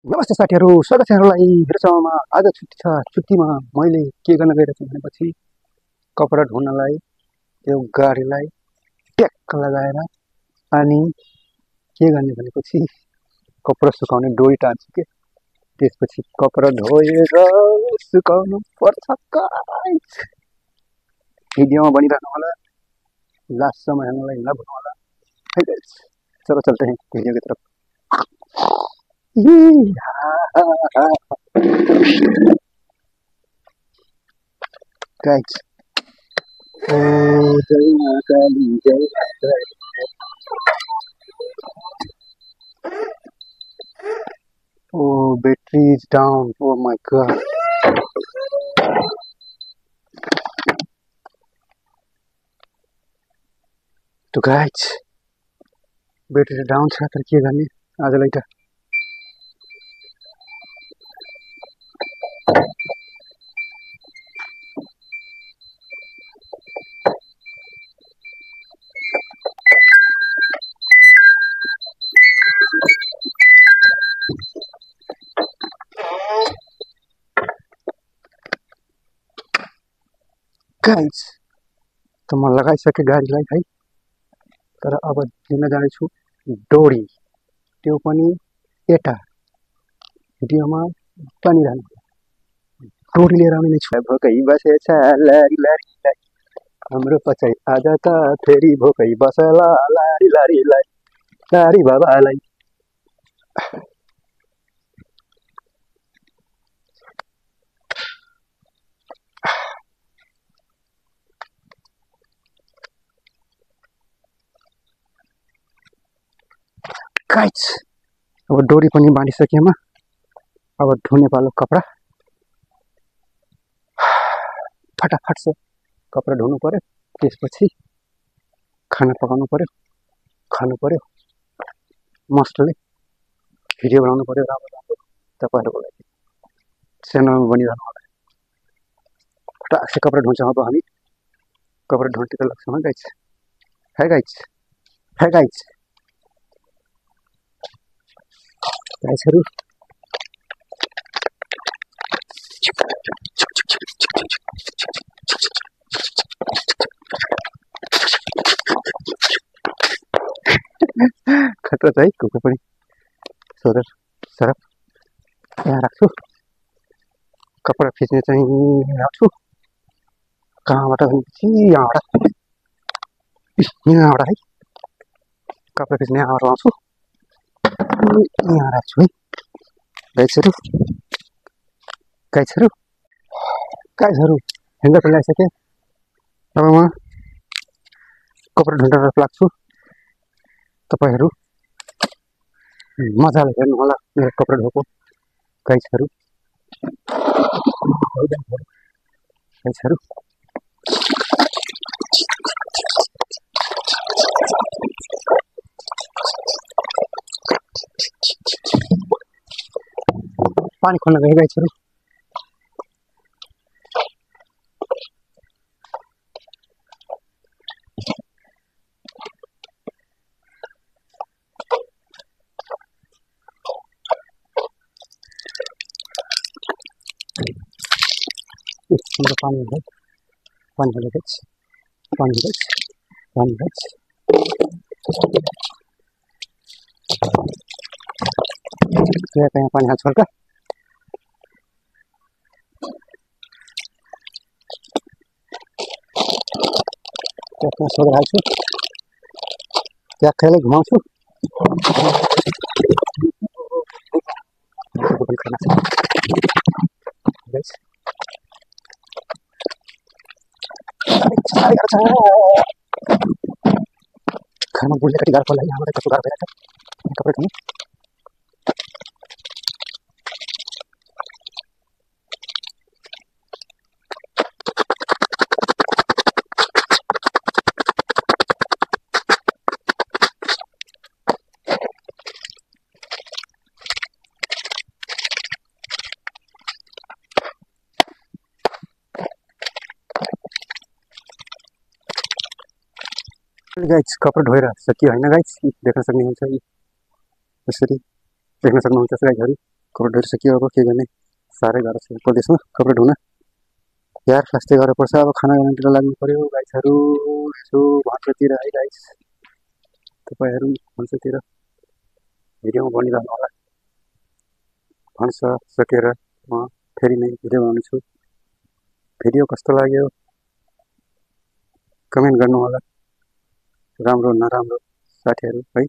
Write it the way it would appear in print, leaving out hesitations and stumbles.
नमस्ते साथीहरू, स्वागत छ यहाँहरूलाई मेरो च्यानलमा। आज छुट्टी छ। छुट्टीमा मैले के गर्न गइरहेको छु भनेपछि कपडा धुनलाई त्यो गाडीलाई ट्याक्क लगाएर अनि के गर्ने भनेपछि कपडा सुकाउने डोरी टान्छु के। त्यसपछि कपडा धोएर सुकाउनु पर्छ गाइस। भिडियोमा बनिरहनु होला, लास्टसम्म हेर्नलाई नभुल्नु होला है गाइस। चलो चलते हैं वीडियो की तरफ। गाइस, ओ जय मां काली, जय मां काली। Oh, battery is down. Oh my god. तो गाइस, बैट्री डाउन छ तर के गर्ने आजलाई त। गाइस, त म लगाइसके गाडीलाई है, तर अब लिन जानेछु डोरी, त्यो पनि एटा। भिडियोमा बनिरहनु। डोरी लिएर आउने नै छु। भोकै बसेछ लारी लारी लारी, हाम्रो पछाइ आज त फेरि भोकै बसला लारी लारी लारी लारी बाबालाई। गाइस, अब डोरी पनि बाँधिसकेमा अब धुने पालो कपडा। फटाफट से कपडा धुनु पर्यो, त्यसपछि खाना पकाउनु पर्यो, खानु पर्यो, मस्तले भिडियो बनाउनु पर्यो राम्रो राम्रो तपाईहरुको लागि। च्यानलमा बनिरहनु होला। फटाक से कपडा धुन्छौँ अब हामी। कपडा धुनतिर लाग्छौँ है गाइस। है गाइस, है गाइस। गाइसहरु, खतरा छ है कुकुर पनि। सोदर सरफ यहाँ राख्छु। कपडा फिच्ने चाहिँ राख्छु। कहाँबाट भनेपछि यहाँबाट है। कपडा फिच्ने यहाँबाट आउँछु, यहाँ राख्छु है। गाइसहरु, गाइसहरु, गाइसहरु, ह्याङ्गर पनि ल्याइसकेँ। अब म कपडा ढुन्डा लाग्छु। तपाईहरु मजाले हेर्नु होला मेरो कपडा धोको। गाइसहरु, गाइसहरु, पानी खोल्न गए गाइसहरु। मेरो पानी है, पानी हाल्यो गाइस, पानी गाइस, पानी गाइस। यहाँ पानी हाल्छु हल्का। त्यसमा सोडा हाल्छु, ट्याक्कैले घुमाउँछु। खाना बुझ्ने कति गाह्रो पर्ला यहाँबाट कस्तो गाह्रो भइरहेछ कपडा धुनु। गाइस, कपडा धोएर सकियो हैन गाइस। देख्न सक्नुहुन्छ यसरी देख्न सक्नुहुन्छ गाइसहरु। कपडा ढोइसक्यो अब के गर्ने साह्रै गाह्रो छ प्रदेशमा कपडा धुन यार फास्टै गरेर पर्छ अब खाना बनाउनतिर लाग्नु पर्यो गाइसहरू यसो भान्सातिर है गाइस तपाईँहरू भान्सातिर भिडियोमा बनिरहनु होला भान्सा सकेर म फेरि नै भिडियो बनाउनेछु भिडियो कस्तो लाग्यो कमेन्ट गर्नु होला राम्रो नराम्रो साथीहरू है